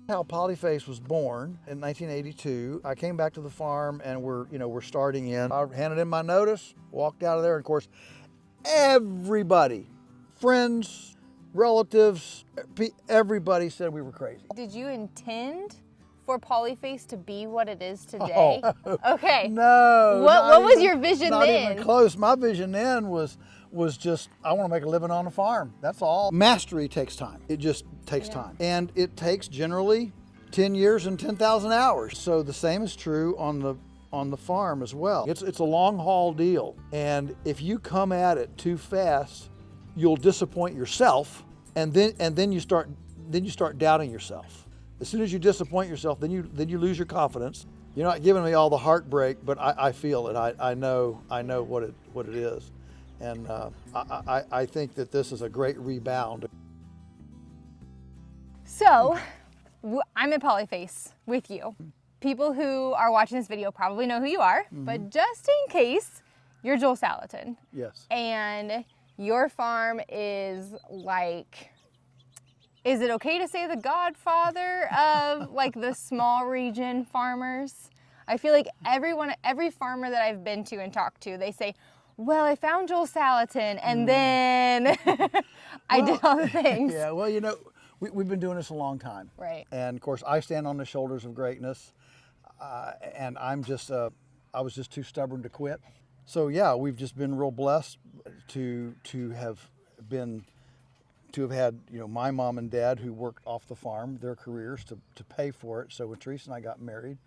How Polyface was born in 1982. I came back to the farm and we're starting in. I handed in my notice, walked out of there, and of course, everybody, friends, relatives, everybody said we were crazy. Did you intend for Polyface to be what it is today? Oh, okay. No. What was your vision not then? Not even close. My vision then was just, I want to make a living on a farm. That's all. Mastery takes time. It just takes time. And it takes generally 10 years and 10,000 hours. So the same is true on the farm as well. It's a long haul deal. And if you come at it too fast, you'll disappoint yourself, and then you start doubting yourself. As soon as you disappoint yourself, then you lose your confidence. You're not giving me all the heartbreak, but I feel it. I know what it is, and I think that this is a great rebound. So, I'm at Polyface with you. People who are watching this video probably know who you are, but just in case, you're Joel Salatin. Yes. And your farm is like, is it okay to say the godfather of like the small region farmers? I feel like every farmer that I've been to and talked to, they say, well, I found Joel Salatin and then I did all the things. Yeah, well, we've been doing this a long time. Right. And of course, I stand on the shoulders of greatness, and I was just too stubborn to quit. So yeah, we've just been real blessed to have had my mom and dad who worked off the farm their careers to pay for it. So when Teresa and I got married,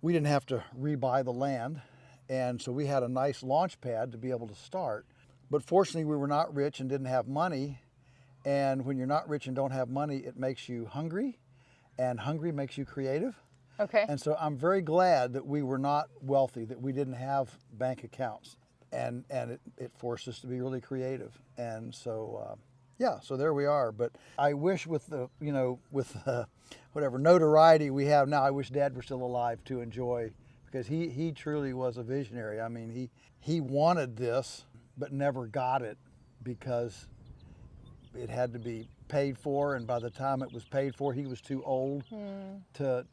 we didn't have to rebuy the land, and so we had a nice launch pad to be able to start. But fortunately, we were not rich and didn't have money. And when you're not rich and don't have money, it makes you hungry, and hungry makes you creative. Okay. And so I'm very glad that we were not wealthy, that we didn't have bank accounts, and it forced us to be really creative. And so, so there we are. But I wish with the whatever notoriety we have now, I wish Dad were still alive to enjoy, because he truly was a visionary. I mean, he wanted this, but never got it because it had to be paid for, and by the time it was paid for, he was too old to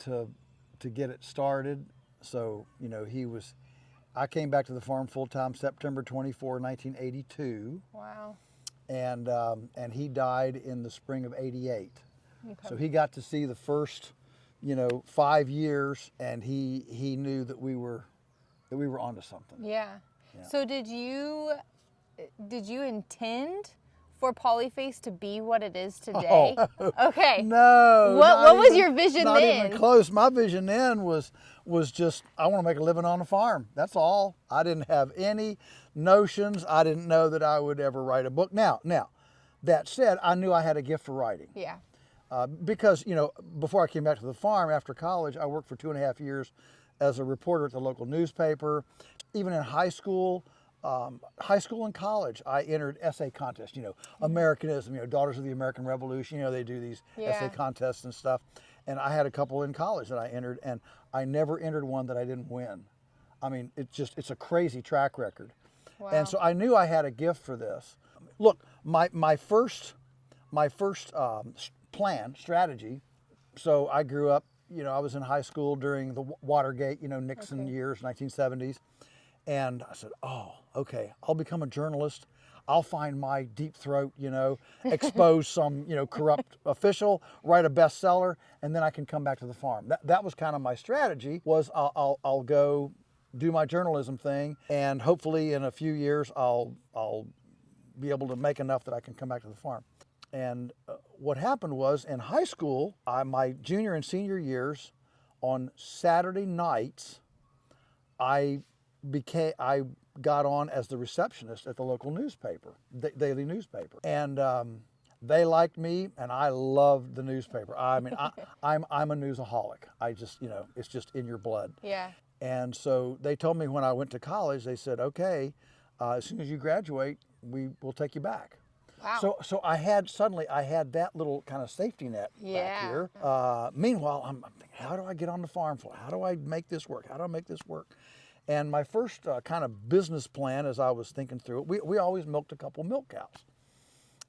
get it started. So I came back to the farm full time September 24, 1982. Wow. And he died in the spring of '88. Okay. So he got to see the first 5 years, and he knew that we were onto something. Yeah. So did you intend for Polyface to be what it is today? Oh, okay. No. What was your vision not then? Not even close. My vision then was just, I want to make a living on a farm. That's all. I didn't have any notions. I didn't know that I would ever write a book. Now, that said, I knew I had a gift for writing. Yeah. Because, before I came back to the farm after college, I worked for 2.5 years as a reporter at the local newspaper. Even in high school and college, I entered essay contests, Americanism, Daughters of the American Revolution, they do these essay contests and stuff. And I had a couple in college that I entered, and I never entered one that I didn't win. I mean, it's a crazy track record. Wow. And so I knew I had a gift for this. Look, my first strategy, so I grew up, I was in high school during the Watergate, Nixon years, 1970s. And I said, oh, okay, I'll become a journalist. I'll find my deep throat, expose some, corrupt official, write a bestseller, and then I can come back to the farm. That was kind of my strategy, was I'll go do my journalism thing, and hopefully in a few years I'll be able to make enough that I can come back to the farm. And what happened was, in high school, my junior and senior years, on Saturday nights, I got on as the receptionist at the local newspaper, daily newspaper, and they liked me, and I loved the newspaper. I mean, I'm a newsaholic. I just, it's just in your blood. Yeah. And so they told me when I went to college, they said, okay, as soon as you graduate, we will take you back. Wow. So I had that little kind of safety net back here. Meanwhile, I'm thinking, how do I get on the farm floor? How do I make this work? How do I make this work? And my first kind of business plan, as I was thinking through it, we always milked a couple milk cows.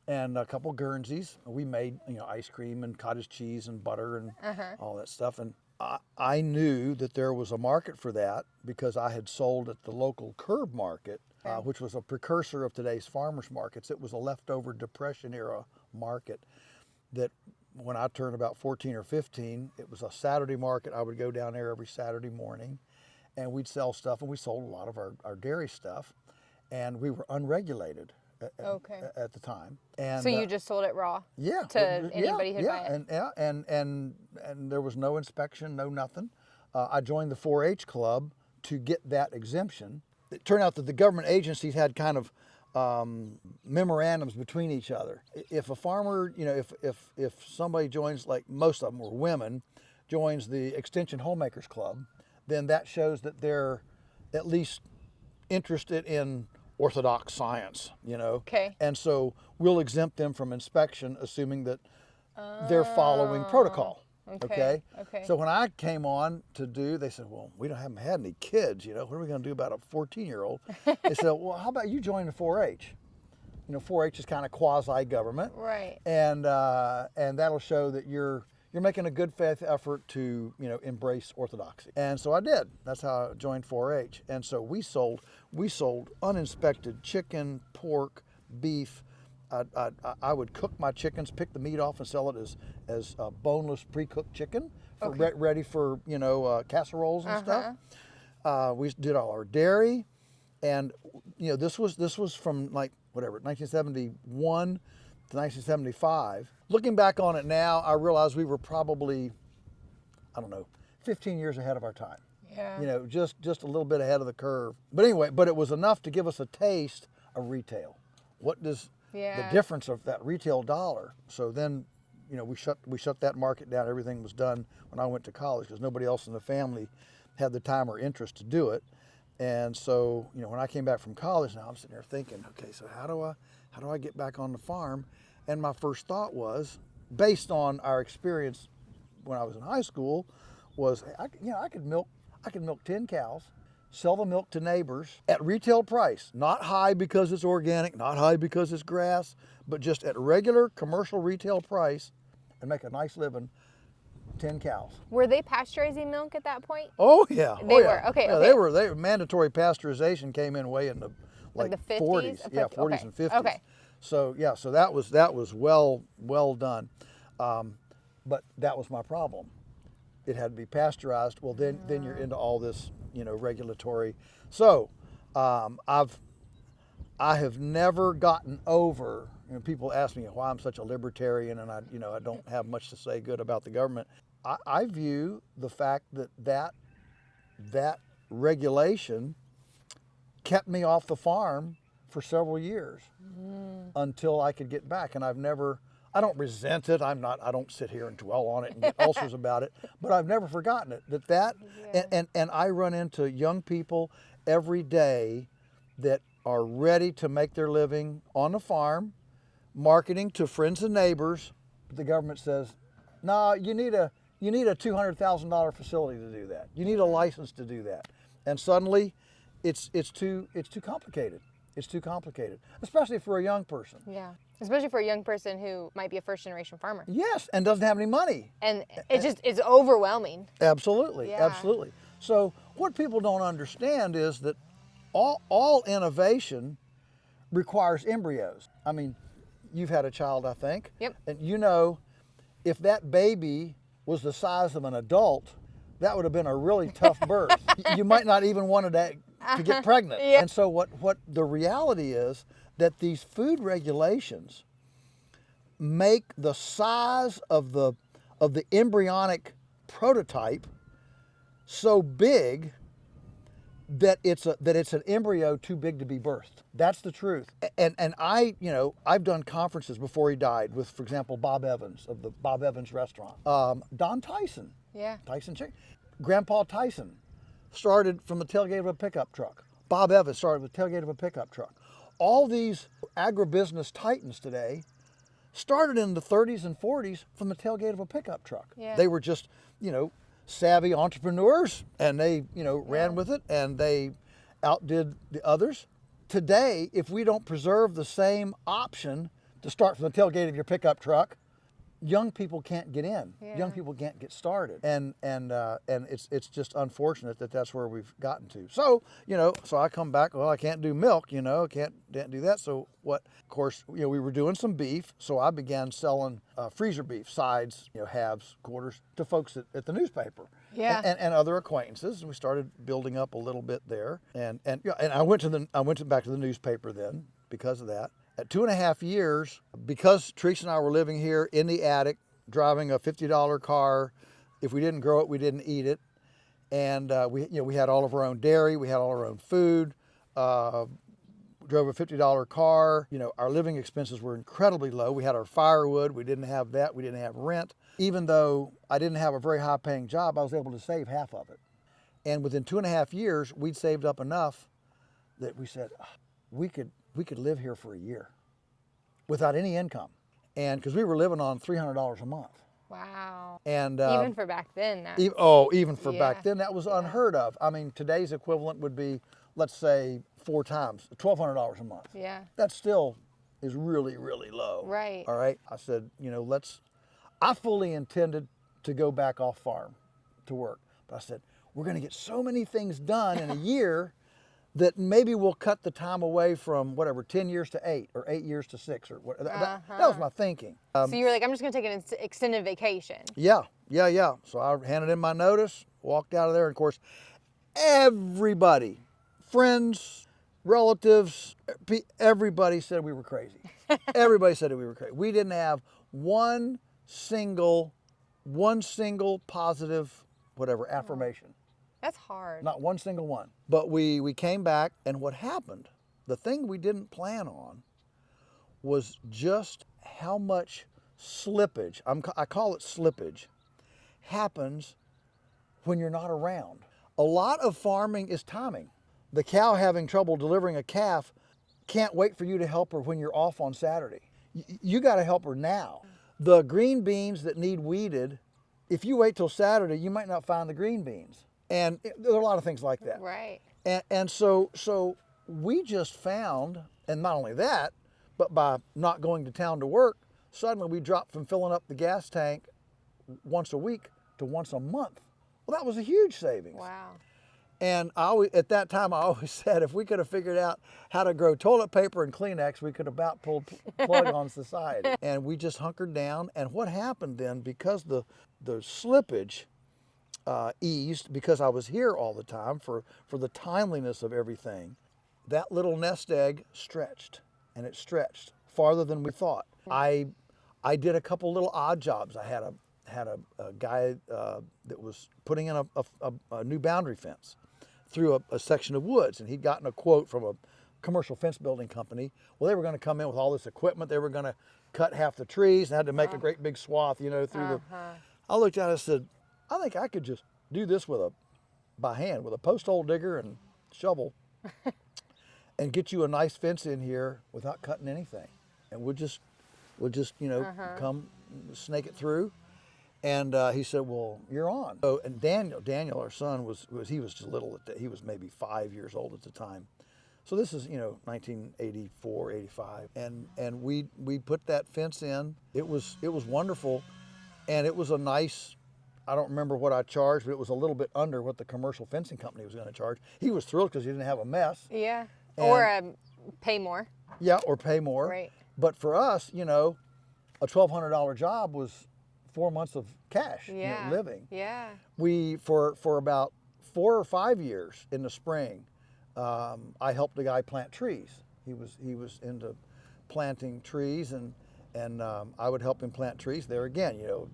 and a couple Guernseys. We made, ice cream and cottage cheese and butter and all that stuff. And I knew that there was a market for that because I had sold at the local curb market, which was a precursor of today's farmers markets. It was a leftover Depression era market that when I turned about 14 or 15, it was a Saturday market. I would go down there every Saturday morning and we'd sell stuff, and we sold a lot of our dairy stuff, and we were unregulated at the time. And so you just sold it raw? Yeah. To anybody who'd buy it? And there was no inspection, no nothing. I joined the 4-H club to get that exemption. It turned out that the government agencies had kind of memorandums between each other. If a farmer, if somebody joins, like most of them were women, joins the Extension Homemakers Club, then that shows that they're at least interested in orthodox science, Okay. And so we'll exempt them from inspection, assuming that they're following protocol. Okay. So when I came on to do, they said, well, we haven't had any kids, what are we going to do about a 14-year-old? They said, well, how about you join the 4-H? 4-H is kind of quasi-government. Right. And that'll show that you're making a good faith effort to, embrace orthodoxy. And so I did. That's how I joined 4-H. And so we sold uninspected chicken, pork, beef. I would cook my chickens, pick the meat off, and sell it as boneless pre-cooked chicken, ready for casseroles and stuff. We did all our dairy, and this was from 1971 to 1975. Looking back on it now, I realize we were probably 15 years ahead of our time. Yeah. Just a little bit ahead of the curve. But anyway, it was enough to give us a taste of retail. What does the difference of that retail dollar? So then, we shut that market down. Everything was done when I went to college because nobody else in the family had the time or interest to do it. And so, when I came back from college, now I'm sitting there thinking, okay, so how do I get back on the farm? And my first thought was, based on our experience when I was in high school, was I could milk 10 cows, sell the milk to neighbors at retail price, not high because it's organic, not high because it's grass, but just at regular commercial retail price, and make a nice living. 10 cows. Were they pasteurizing milk at that point? Oh yeah, they were. Okay. Yeah, okay. They were mandatory pasteurization came in way in the the 50s? 40s, yeah, 40s and 50s. Okay. So yeah, so that was well done, but that was my problem. It had to be pasteurized. Well, then you're into all this, regulatory. So I have never gotten over. People ask me why I'm such a libertarian, and I don't have much to say good about the government. I view the fact that regulation kept me off the farm for several years until I could get back, and I don't resent it. I don't sit here and dwell on it and get ulcers about it, but I've never forgotten it. And I run into young people every day that are ready to make their living on the farm, marketing to friends and neighbors. But the government says, no, you need a $200,000 facility to do that. You need a license to do that. And suddenly it's too complicated. It's too complicated, especially for a young person. Yeah, especially for a young person who might be a first-generation farmer. Yes, and doesn't have any money. And it's overwhelming. Absolutely, Yeah. absolutely. So what people don't understand is that all innovation requires embryos. I mean, you've had a child, I think. Yep. And if that baby was the size of an adult, that would have been a really tough birth. You might not even want to get pregnant. Yeah. And so what the reality is that these food regulations make the size of the embryonic prototype so big that it's an embryo too big to be birthed. That's the truth. And I've done conferences before he died with, for example, Bob Evans of the Bob Evans restaurant. Don Tyson. Yeah. Tyson Chicken. Grandpa Tyson started from the tailgate of a pickup truck. Bob Evans started with the tailgate of a pickup truck. All these agribusiness titans today started in the 30s and 40s from the tailgate of a pickup truck. Yeah. They were just, savvy entrepreneurs, and they, ran with it, and they outdid the others. Today, if we don't preserve the same option to start from the tailgate of your pickup truck. Young people can't get in. Yeah. Young people can't get started, and it's just unfortunate that that's where we've gotten to. So so I come back. Well, I can't do milk. Can't do that. So what? Of course, we were doing some beef. So I began selling freezer beef, sides, halves, quarters, to folks at the newspaper. Yeah. And other acquaintances. And we started building up a little bit there. And I went back to the newspaper then because of that. At 2.5 years, because Teresa and I were living here in the attic, driving a $50 car. If we didn't grow it, we didn't eat it. And we had all of our own dairy, we had all our own food. Drove a $50 car. Our living expenses were incredibly low. We had our firewood. We didn't have that. We didn't have rent. Even though I didn't have a very high-paying job, I was able to save half of it. And within 2.5 years, we'd saved up enough that we said we could live here for a year without any income, and because we were living on $300 a month. Wow. And even for back then. Even for back then, that was unheard of. I mean, today's equivalent would be, let's say, 4 times, $1,200 a month. Yeah. That still is really, really low. Right. All right. I said, I fully intended to go back off farm to work, but I said, we're going to get so many things done in a year that maybe we'll cut the time away from 10 years to 8 or 8 years to 6 or what. That was my thinking. So you were like, I'm just going to take an extended vacation. Yeah. So I handed in my notice, walked out of there, and of course, everybody, friends, relatives, everybody said we were crazy. Everybody said that we were crazy. We didn't have one single positive, affirmation. That's hard. Not one single one. But we came back, and what happened, the thing we didn't plan on was just how much slippage, I call it slippage, happens when you're not around. A lot of farming is timing. The cow having trouble delivering a calf can't wait for you to help her when you're off on Saturday. You got to help her now. The green beans that need weeded, if you wait till Saturday, you might not find the green beans. And there are a lot of things like that. Right. And so we just found, and not only that, but by not going to town to work, suddenly we dropped from filling up the gas tank once a week to once a month. Well, that was a huge savings. Wow. And at that time, I always said if we could have figured out how to grow toilet paper and Kleenex, we could have about pulled plug on society. And we just hunkered down. And what happened then, because the slippage eased, because I was here all the time for the timeliness of everything, that little nest egg stretched, and it stretched farther than we thought. I did a couple little odd jobs. I had a guy that was putting in a new boundary fence through a section of woods, and he'd gotten a quote from a commercial fence building company. Well, they were going to come in with all this equipment. They were going to cut half the trees and had to make a great big swath, through the. I looked at it and said, I think I could just do this by hand with a post hole digger and shovel and get you a nice fence in here without cutting anything. And we'll just come snake it through. And he said, well, you're on. So, and Daniel, our son, he was just little. He was maybe 5 years old at the time. So this is, 1984, 85. And we put that fence in. It was wonderful. And it was a nice, I don't remember what I charged, but it was a little bit under what the commercial fencing company was going to charge. He was thrilled because he didn't have a mess. Yeah. Or pay more. Yeah, or pay more. Right. But for us, a $1,200 job was 4 months of cash, living. Yeah. We, for about 4 or 5 years in the spring, I helped a guy plant trees. He was into planting trees, and I would help him plant trees. There again, $1,000,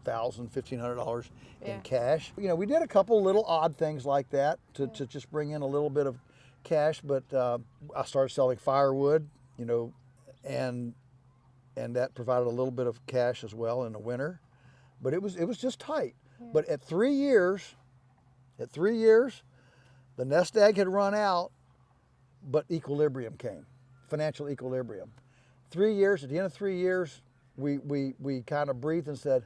$1,500 in cash. We did a couple little odd things like that to just bring in a little bit of cash. But I started selling firewood, and that provided a little bit of cash as well in the winter. But it was just tight. Yeah. But at 3 years, the nest egg had run out, but equilibrium came, financial equilibrium. 3 years, at the end of 3 years, we kind of breathed and said,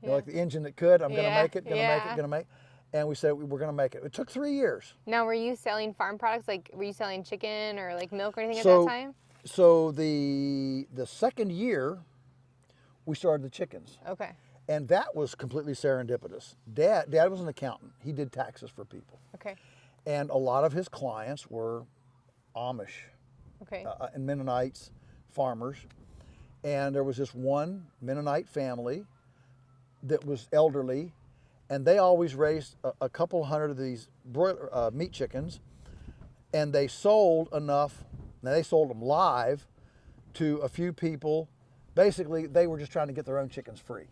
like the engine that could, I'm going to make it, going to make it. And we said we're going to make it. It took 3 years. Now, were you selling farm products? Like, were you selling chicken or like milk or anything at that time? So the second year, we started the chickens. Okay. And that was completely serendipitous. Dad was an accountant. He did taxes for people. Okay. And a lot of his clients were Amish Okay. and Mennonites, farmers. And there was this one Mennonite family that was elderly, and they always raised a couple hundred of these broiler meat chickens, and they sold enough. Now they sold them live to a few people. Basically, they were just trying to get their own chickens free,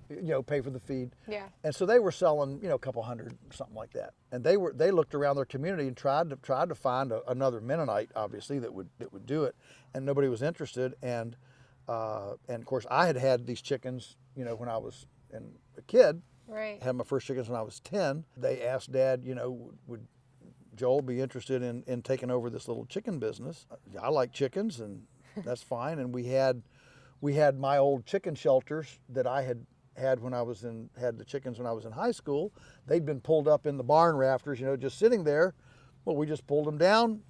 pay for the feed. Yeah. And so they were selling, a couple hundred, something like that. And they looked around their community and tried to find another Mennonite, obviously, that would do it, and nobody was interested. And of course, I had these chickens, when I was a kid. Right. Had my first chickens when I was 10. They asked Dad, would Joel be interested in taking over this little chicken business? I like chickens, and that's fine. And we had my old chicken shelters that I had when I was had the chickens when I was in high school. They'd been pulled up in the barn rafters, just sitting there. Well, we just pulled them down,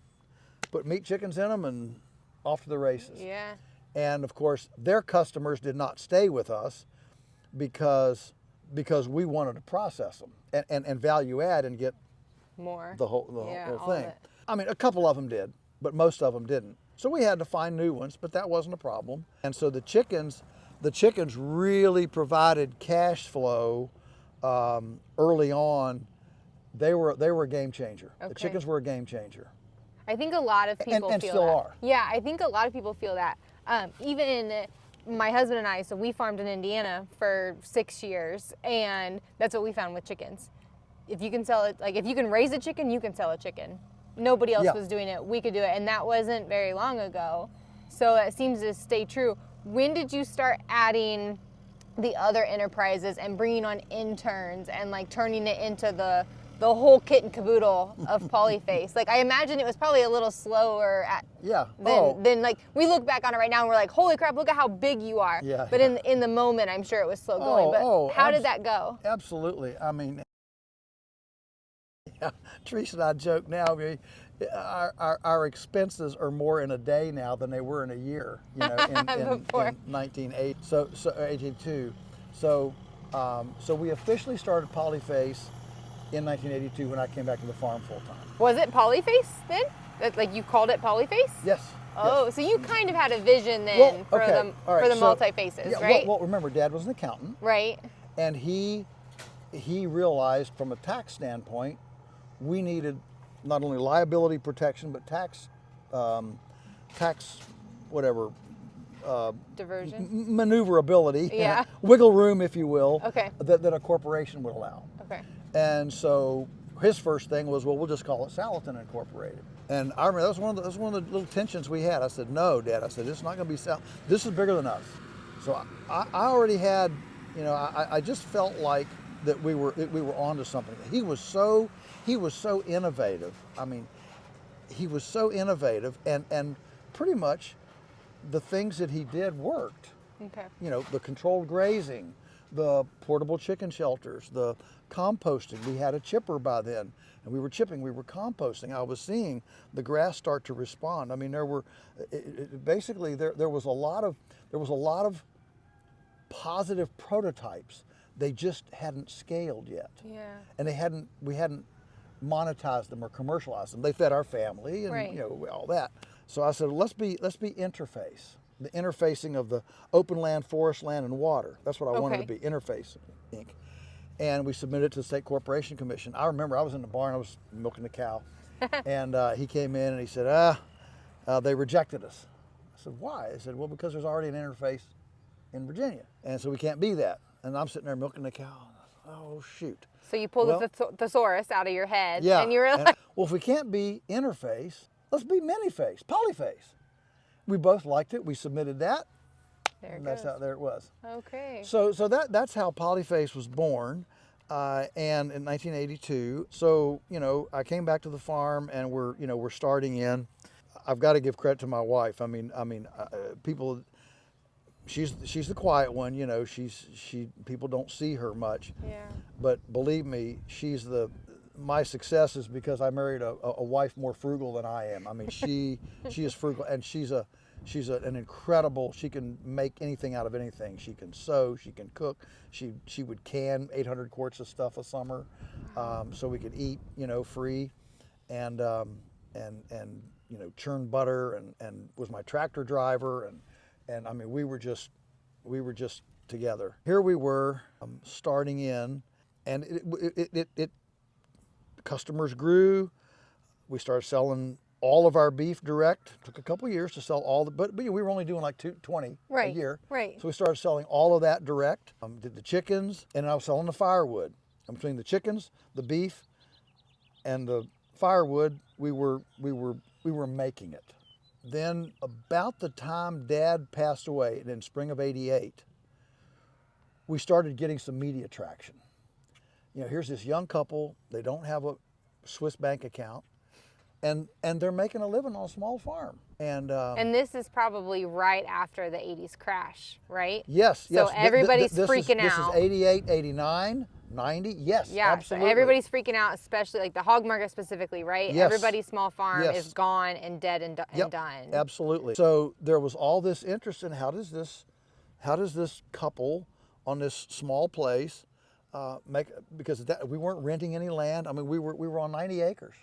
put meat chickens in them, and off to the races. Yeah. And of course, their customers did not stay with us because we wanted to process them and value add and get More. the whole all thing. of it. I mean, a couple of them did, but most of them didn't. So we had to find new ones, but that wasn't a problem. And so the chickens really provided cash flow early on. They were a game changer. Okay. The chickens were a game changer. I think a lot of people And feel still that. are. Yeah, I think a lot of people feel that. Even my husband and I, so we farmed in Indiana for 6 years, and that's what we found with chickens. If you can sell it, if you can raise a chicken, you can sell a chicken. Nobody else was doing it. We could do it, and that wasn't very long ago. So it seems to stay true. When did you start adding the other enterprises and bringing on interns and turning it into the whole kit and caboodle of Polyface? I imagine it was probably a little slower than we look back on it right now and we're like, holy crap, look at how big you are. Yeah, but in the moment, I'm sure it was slow going. But how did that go? Absolutely. I mean, Teresa and I joke now. Our expenses are more in a day now than they were in a year. In 1980, so 82. So we officially started Polyface in 1982 when I came back to the farm full time. Was it Polyface then? You called it Polyface? Yes. Oh, yes. so you kind of had a vision then for the multi-faces, right? Well, remember, Dad was an accountant. Right. And he realized from a tax standpoint, we needed not only liability protection, but tax whatever. Diversion? Maneuverability. Yeah. Wiggle room, if you will. Okay. That a corporation would allow. Okay. And so his first thing was, well, we'll just call it Salatin Incorporated. And I remember that was one of the little tensions we had. I said, no, Dad. I said, it's not going to be Salatin. This is bigger than us. So I already had, I just felt like that we were onto something. He was so innovative. I mean, he was so innovative, and pretty much the things that he did worked. Okay. The controlled grazing, the portable chicken shelters, the composting. We had a chipper by then, and we were chipping, we were composting. I was seeing the grass start to respond. I mean, there were basically there was a lot of positive prototypes. They just hadn't scaled yet. Yeah. And we hadn't monetized them or commercialized them. They fed our family and right. All that. So I said, let's be interface. The interfacing of the open land, forest land, and water. That's what I wanted to be, Interface Inc. And we submitted it to the State Corporation Commission. I remember I was in the barn, I was milking the cow, and he came in and he said, they rejected us. I said, why? I said, well, because there's already an interface in Virginia, and so we can't be that. And I'm sitting there milking the cow. Oh, shoot. So you pulled the thesaurus out of your head. Yeah. And you were like, well, if we can't be interface, let's be many-face, Polyface. We both liked it. We submitted that. There it goes. There it was. Okay. So that's how Polyface was born. And in 1982, so I came back to the farm, and we're starting in. I've got to give credit to my wife. I mean, people. She's the quiet one, people don't see her much. Yeah. But believe me, my success is because I married a wife more frugal than I am. I mean, she is frugal, and she's She's an incredible, she can make anything out of anything. She can sew, she can cook. She would can 800 quarts of stuff a summer, so we could eat, free, and churn butter, and was my tractor driver, and I mean we were just together. Here we were, starting in, and it customers grew. We started selling all of our beef direct. Took a couple years to sell all but we were only doing like 20 a year. Right. So we started selling all of that direct. Did the chickens, and I was selling the firewood. And between the chickens, the beef, and the firewood, we were making it. Then about the time Dad passed away in spring of '88, we started getting some media traction. Here's this young couple, they don't have a Swiss bank account, and they're making a living on a small farm. And this is probably right after the 80s crash, right? Yes. So everybody's freaking This out. is 88, 89, 90. Yes, yeah, absolutely. So everybody's freaking out, especially like the hog market specifically, right? Yes. Everybody's small farm Yes. is gone and dead and done. Absolutely. So there was all this interest in how does this couple on this small place because we weren't renting any land. I mean, we were on 90 acres.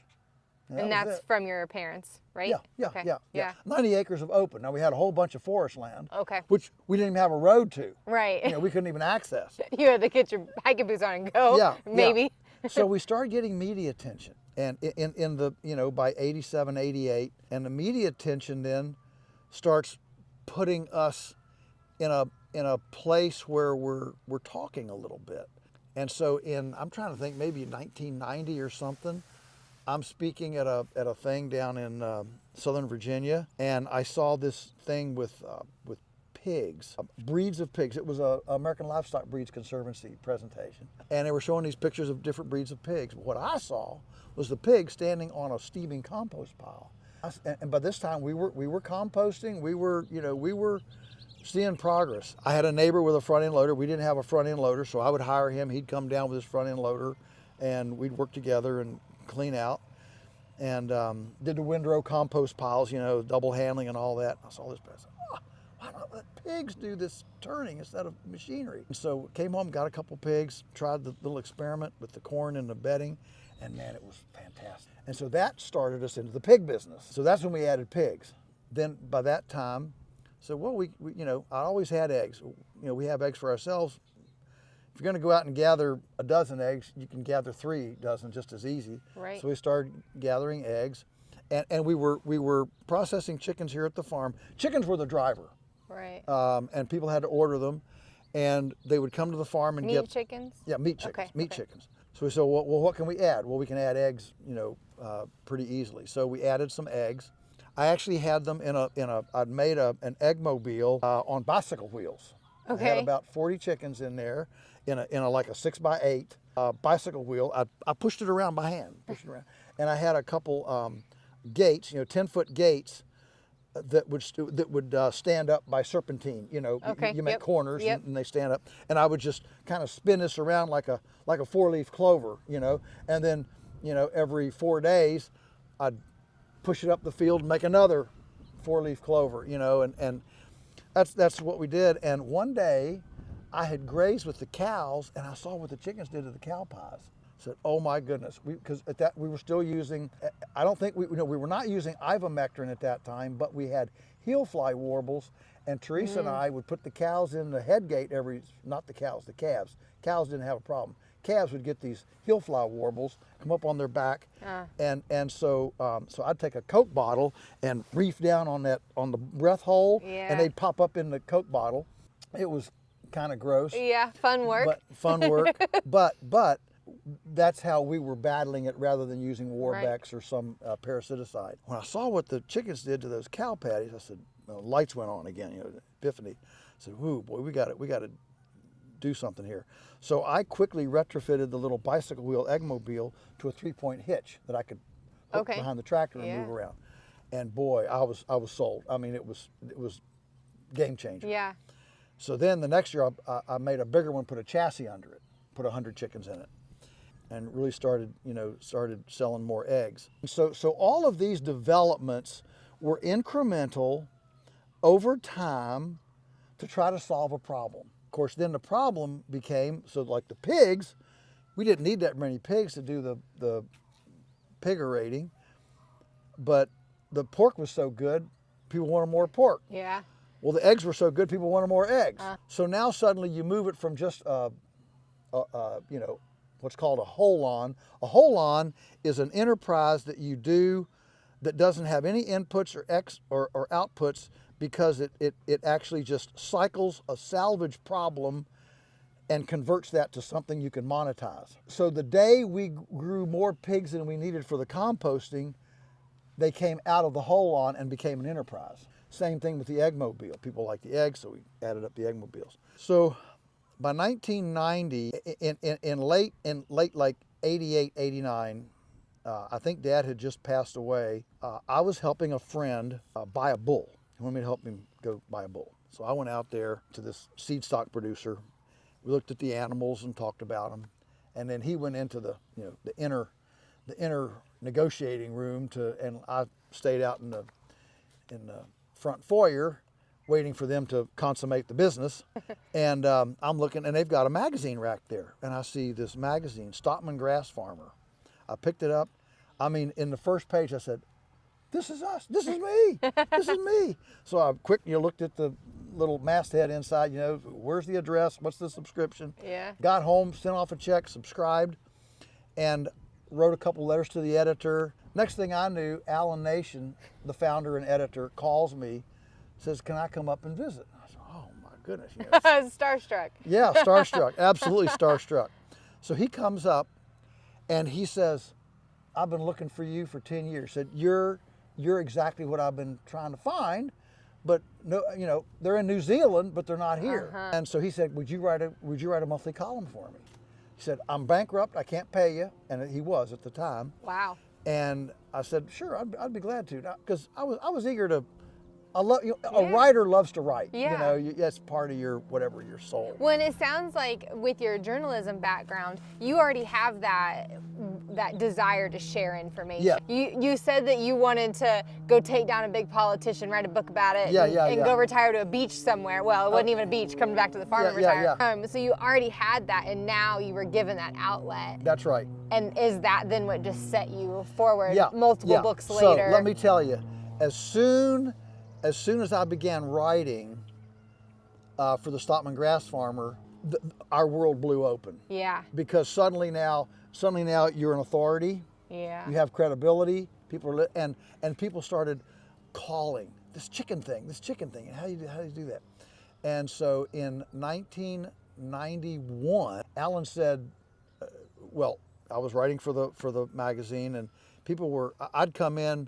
And that's from your parents, right? Yeah. 90 acres of open. Now we had a whole bunch of forest land. Okay. Which we didn't even have a road to. Right. We couldn't even access. You had to get your hiking boots on and go. Yeah. Maybe. Yeah. So we started getting media attention, and in the by 87, 88, and the media attention then starts putting us in a place where we're talking a little bit. And so I'm trying to think, maybe 1990 or something, I'm speaking at a thing down in Southern Virginia, and I saw this thing with pigs, breeds of pigs. It was a American Livestock Breeds Conservancy presentation, and they were showing these pictures of different breeds of pigs. What I saw was the pig standing on a steaming compost pile, and by this time we were composting. We were seeing progress. I had a neighbor with a front end loader. We didn't have a front end loader, so I would hire him. He'd come down with his front end loader, and we'd work together and clean out, and did the windrow compost piles, double handling and all that. I saw this, but I said, why not let pigs do this turning instead of machinery? And so came home, got a couple pigs, tried the little experiment with the corn and the bedding, and man, it was fantastic. And so that started us into the pig business. So that's when we added pigs. Then by that time, so we I always had eggs. We have eggs for ourselves. If you're going to go out and gather a dozen eggs, you can gather 3 dozen just as easy. Right. So we started gathering eggs, and we were processing chickens here at the farm. Chickens were the driver. Right. And people had to order them, and they would come to the farm and meat chickens? Yeah, meat chickens. Okay. Meat chickens. So we said, well, what can we add? Well, we can add eggs, pretty easily. So we added some eggs. I actually had them I'd made an egg-mobile on bicycle wheels. Okay. I had about 40 chickens in there in a like a 6x8 bicycle wheel. I pushed it around by hand, and I had a couple gates, 10-foot gates that would stand up by serpentine. Okay. You make corners Yep. and they stand up, and I would just kind of spin this around like a 4-leaf clover, and then every 4 days I'd push it up the field and make another 4-leaf clover, and that's what we did. And one day I had grazed with the cows, and I saw what the chickens did to the cow pies. I said, oh my goodness, because at that we were still using, I don't think we were not using ivermectin at that time, but we had heel fly warbles, and Teresa and I would put the cows in the head gate the calves. Cows didn't have a problem. Calves would get these heel fly warbles, come up on their back, and so I'd take a Coke bottle and reef down on the breath hole, and they'd pop up in the Coke bottle. It was kind of gross. Yeah, fun work. But that's how we were battling it rather than using Warbex or some parasiticide. When I saw what the chickens did to those cow patties, I said, lights went on again, epiphany. I said, "Ooh, boy, we got to do something here." So I quickly retrofitted the little bicycle wheel egg-mobile to a 3-point hitch that I could hook behind the tractor and move around. And boy, I was sold. I mean, it was game changer. Yeah. So then the next year I made a bigger one, put a chassis under it, put 100 chickens in it, and really started selling more eggs. So all of these developments were incremental, over time to try to solve a problem. Of course, then the problem became, so like the pigs, we didn't need that many pigs to do the pigerating, but the pork was so good, people wanted more pork. Yeah. Well, the eggs were so good, people wanted more eggs. So now suddenly you move it from just you know, what's called a hold-on. A hold-on is an enterprise that you do that doesn't have any inputs or outputs, because it actually just cycles a salvage problem and converts that to something you can monetize. So the day we grew more pigs than we needed for the composting, they came out of the hold-on and became an enterprise. Same thing with the eggmobile. People like the eggs, so we added up the eggmobiles. So by 1990, in late like 88, 89, I think Dad had just passed away. I was helping a friend buy a bull. He wanted me to help him go buy a bull. So I went out there to this seed stock producer. We looked at the animals and talked about them, and then he went into the inner negotiating room and I stayed out in the front foyer waiting for them to consummate the business. And I'm looking, and they've got a magazine rack there, and I see this magazine, Stockman Grass Farmer. I picked it up. I mean, in the first page, I said, "This is us. This is me. This is me." So I looked at the little masthead inside. You know, where's the address? What's the subscription? Yeah. Got home, sent off a check, subscribed, and wrote a couple letters to the editor. Next thing I knew, Alan Nation, the founder and editor, calls me, says, "Can I come up and visit?" I said, "Oh my goodness." You know, Starstruck. yeah, starstruck, absolutely starstruck. So he comes up and he says, "I've been looking for you for 10 years. Said, you're exactly what I've been trying to find, but no, you know, they're in New Zealand, but they're not here." And so he said, would you write a monthly column for me? He said, "I'm bankrupt, I can't pay you." And he was at the time. Wow. And I said, "Sure, I'd be glad to," because I was eager to. I love, you know, a writer loves to write. Yeah. You know, that's part of your your soul. Well, and it sounds like with your journalism background, you already have that desire to share information. Yeah. You said that you wanted to go take down a big politician, write a book about it, and yeah. go retire to a beach somewhere. Well, it wasn't even a beach, coming back to the farm and retire. Yeah. So you already had that, and now you were given that outlet. That's right. And is that then what just set you forward Yeah. multiple books later? So let me tell you, as soon as I began writing for the Stockman Grass Farmer, our world blew open. Yeah. Because suddenly now you're an authority. Yeah. You have credibility. People are and people started calling this chicken thing. And how do you do that? And so in 1991, Alan said, well, I was writing for the magazine, and I'd come in.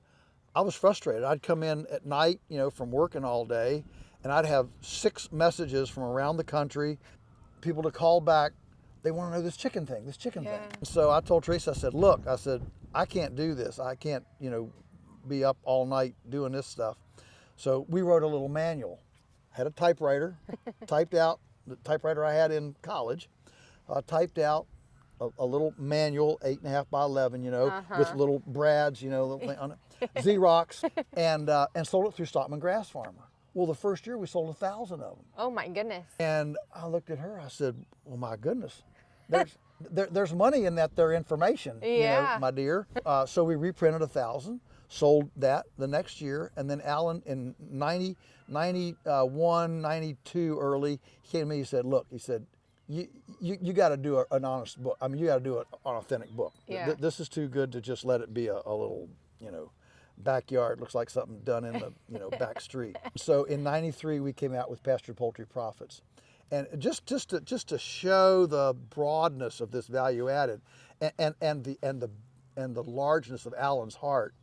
I was frustrated. I'd come in at night, you know, from working all day, and I'd have 6 messages from around the country, people to call back. They want to know this chicken thing. So I told Teresa, I said, "Look," I said, "I can't do this. I can't, you know, be up all night doing this stuff." So we wrote a little manual. Had a typewriter, typed out the typewriter I had in college, typed out a little manual, 8.5 by 11, you know, with little brads, you know, little thing on it. Xerox, and sold it through Stockman Grass Farmer. Well, the first year we sold 1,000 of them. Oh my goodness. And I looked at her, I said, "Well, my goodness, there's money in their information, you know, my dear." So we reprinted 1,000, sold that the next year, and then Alan in 91, 92 early, he came to me, he said, "Look," he said, you got to do an honest book. I mean, you got to do an authentic book. Yeah. This is too good to just let it be a little, you know, backyard, looks like something done in the, you know, back street. So in 93 we came out with Pasture Poultry Profits, and just to show the broadness of this value added, and the largeness of Alan's heart.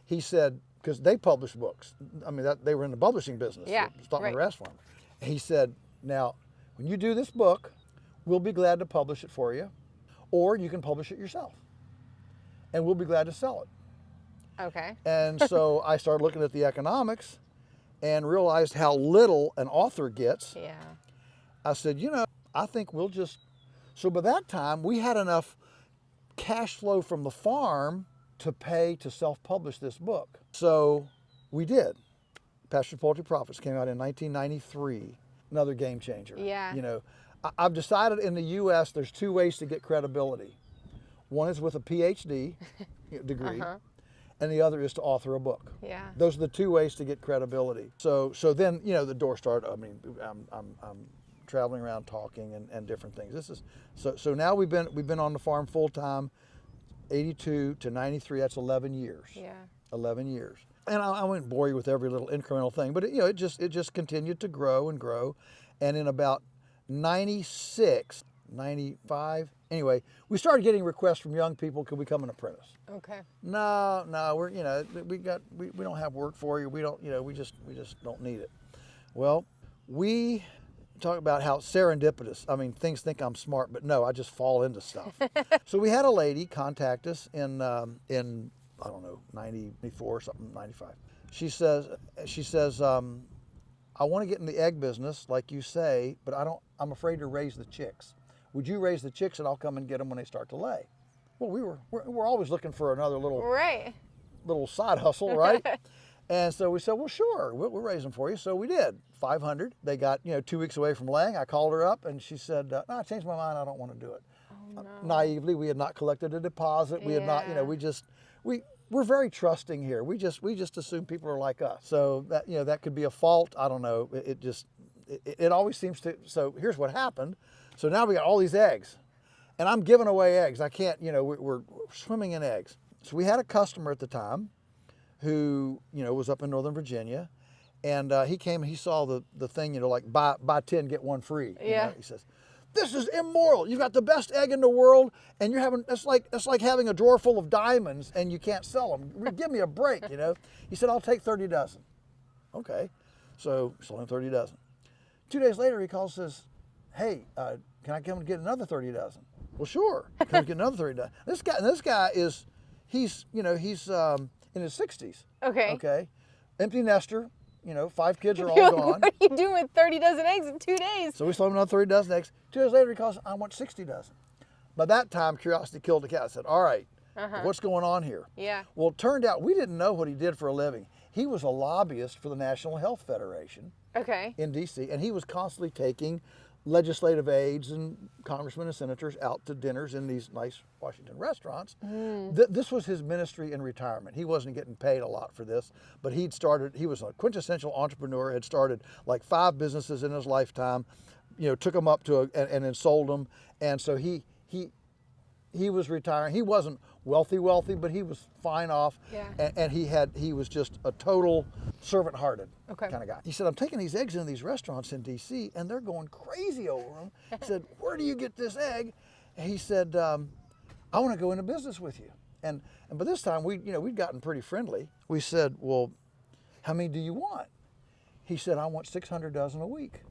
He said, because they published books. I mean, they were in the publishing business. Stockman Grass Farm. He said, "Now, when you do this book, we'll be glad to publish it for you, or you can publish it yourself, and we'll be glad to sell it." Okay. And so I started looking at the economics and realized how little an author gets. Yeah. I said, you know, I think we'll just, so by that time we had enough cash flow from the farm to pay to self-publish this book. So we did. Pasture Poultry Profits came out in 1993. Another game changer. Yeah. You know, I've decided in the U.S. there's two ways to get credibility. One is with a PhD degree, and the other is to author a book. Yeah. Those are the two ways to get credibility. So then, you know, the door started. I mean, I'm traveling around talking and different things. This is so now we've been on the farm full time, 82 to 93. That's 11 years. Yeah. 11 years. And I won't bore you with every little incremental thing, but it just continued to grow and grow. And in about 96, 95, anyway, we started getting requests from young people, could we become an apprentice? Okay. No, we're, you know, we don't have work for you. We don't, you know, we just don't need it. Well, we talk about how serendipitous. I mean, things think I'm smart, but no, I just fall into stuff. So we had a lady contact us in I don't know, 94 something, 95. She says, I want to get in the egg business, like you say, but I'm afraid to raise the chicks. Would you raise the chicks and I'll come and get them when they start to lay? Well, we're always looking for another little side hustle, right? And so we said, well, sure, we'll raise them for you. So we did. 500. They got, you know, 2 weeks away from laying. I called her up and she said, no, I changed my mind. I don't want to do it. Oh, no. Naively, we had not collected a deposit. We had not, you know, we're very trusting here. We just assume people are like us. So that, you know, that could be a fault. I don't know. It always seems to. So here's what happened. So now we got all these eggs, and I'm giving away eggs. I can't, you know, we're swimming in eggs. So we had a customer at the time who, you know, was up in Northern Virginia, and he came and he saw the thing, you know, like buy 10 get one free. Yeah. Know? He says, this is immoral. You've got the best egg in the world, and you're having it's like having a drawer full of diamonds and you can't sell them. Give me a break, you know. He said, I'll take 30 dozen. Okay, so sold him 30 dozen. 2 days later, he calls and says, hey, can I come and get another 30 dozen? Well, sure. Come get another 30 dozen. This guy is, he's in his 60s. Okay. Okay, empty nester. You know, 5 kids are all You're gone. like, what are you doing with 30 dozen eggs in 2 days? So we sold him another 30 dozen eggs. 2 days later, he calls, I want 60 dozen. By that time, curiosity killed the cat. I said, all right, what's going on here? Yeah. Well, it turned out we didn't know what he did for a living. He was a lobbyist for the National Health Federation Okay. in D.C., and he was constantly taking legislative aides and congressmen and senators out to dinners in these nice Washington restaurants. This was his ministry in retirement. He wasn't getting paid a lot for this, but he was a quintessential entrepreneur, had started like 5 businesses in his lifetime, you know, took them up to and then sold them. And so he was retiring. He wasn't wealthy, but he was fine off. Yeah. And he was just a total servant-hearted Okay. kind of guy. He said, I'm taking these eggs into these restaurants in D.C. and they're going crazy over them. He said, where do you get this egg? And he said, I want to go into business with you. And by this time, we'd gotten pretty friendly. We said, well, how many do you want? He said, I want 600 dozen a week.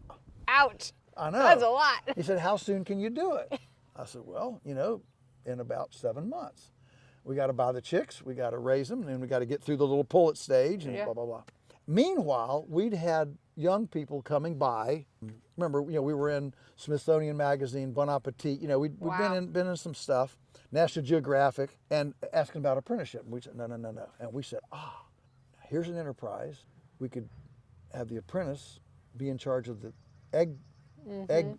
Ouch. I know. That's a lot. He said, how soon can you do it? I said, well, you know, in about 7 months. We got to buy the chicks, we got to raise them, and then we got to get through the little pullet stage and blah, blah, blah. Meanwhile, we'd had young people coming by. Remember, you know, we were in Smithsonian Magazine, Bon Appetit. You know, we'd been in some stuff, National Geographic, and asking about apprenticeship. And we said, no. And we said, here's an enterprise. We could have the apprentice be in charge of the egg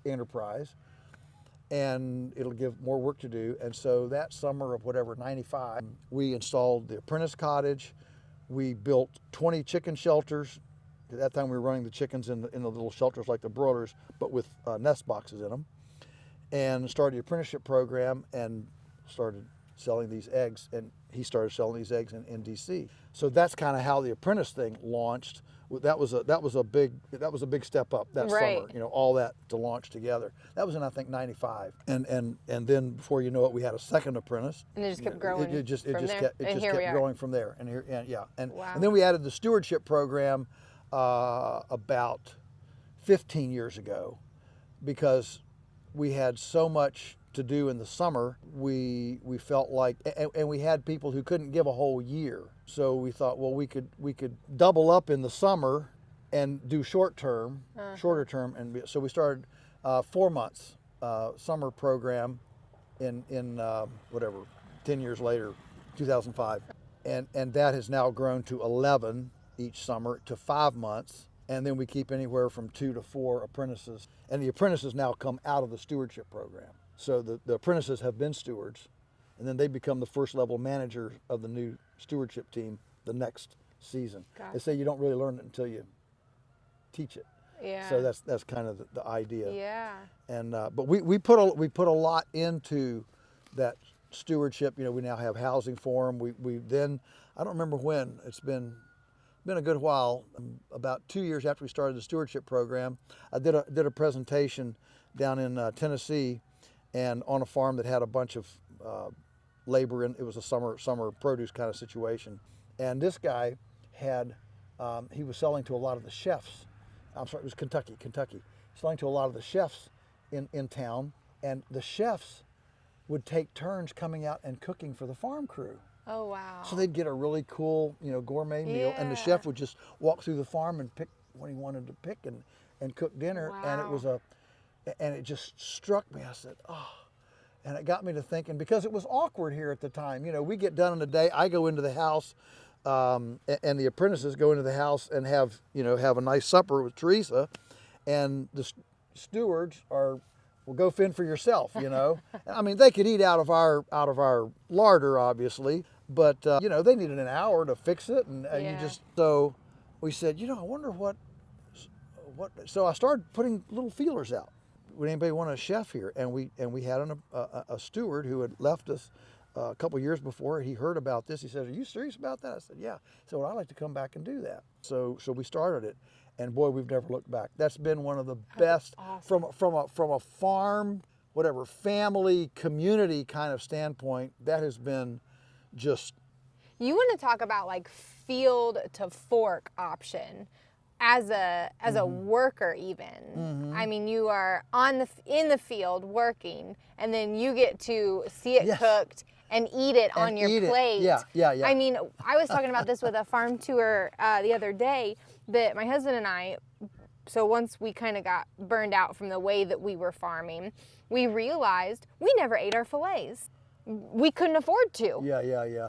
enterprise, and it'll give more work to do. And so that summer of whatever, 95, we installed the apprentice cottage. We built 20 chicken shelters. At that time we were running the chickens in the little shelters like the broilers, but with nest boxes in them. And started the apprenticeship program and started selling these eggs. And he started selling these eggs in DC. So that's kind of how the apprentice thing launched. That was a big step up that summer. You know, all that to launch together. That was in, I think, 95. And then before you know it, we had a second apprentice. And it just kept growing. It just from there. kept growing from there. And Wow. then we added the stewardship program about 15 years ago, because we had so much to do in the summer. We felt like, and we had people who couldn't give a whole year. So we thought, well, we could double up in the summer and do shorter term, and so we started 4 months summer program in 10 years later, 2005, and that has now grown to 11 each summer to 5 months. And then we keep anywhere from 2 to 4 apprentices. And the apprentices now come out of the stewardship program. So the apprentices have been stewards, and then they become the first level manager of the new stewardship team the next season. Gotcha. They say you don't really learn it until you teach it. Yeah. So that's kind of the idea. Yeah. And but we put a lot into that stewardship. You know, we now have housing for them. We then, I don't remember when, it's been a good while. About 2 years after we started the stewardship program, I did a presentation down in Tennessee, and on a farm that had a bunch of labor in. It was a summer produce kind of situation, and this guy had he was selling to a lot of the chefs. I'm sorry, it was Kentucky, selling to a lot of the chefs in town, and the chefs would take turns coming out and cooking for the farm crew. Oh, wow. So they'd get a really cool, gourmet meal, and the chef would just walk through the farm and pick what he wanted to pick and cook dinner. Wow. And it just struck me. I said, oh, and it got me to thinking, because it was awkward here at the time. You know, we get done in a day, I go into the house, and the apprentices go into the house and have a nice supper with Teresa, and the stewards well, go fend for yourself, I mean, they could eat out of our larder, obviously, but they needed an hour to fix it, and so we said, I wonder what. So I started putting little feelers out. Would anybody want a chef here? And we had a steward who had left us a couple years before. He heard about this. He said, "Are you serious about that?" I said, "Yeah." He said, "Well, I'd like to come back and do that." So we started it, and boy, we've never looked back. That's been one of the best. Awesome. From a farm, whatever, family, community kind of standpoint. That has been just. You want to talk about like field to fork option as a worker even. Mm-hmm. I mean, you are in the field working, and then you get to see it cooked and eat it on your plate. Yeah. I mean, I was talking about this with a farm tour the other day, that my husband and I, so once we kind of got burned out from the way that we were farming, we realized we never ate our fillets. We couldn't afford to. Yeah.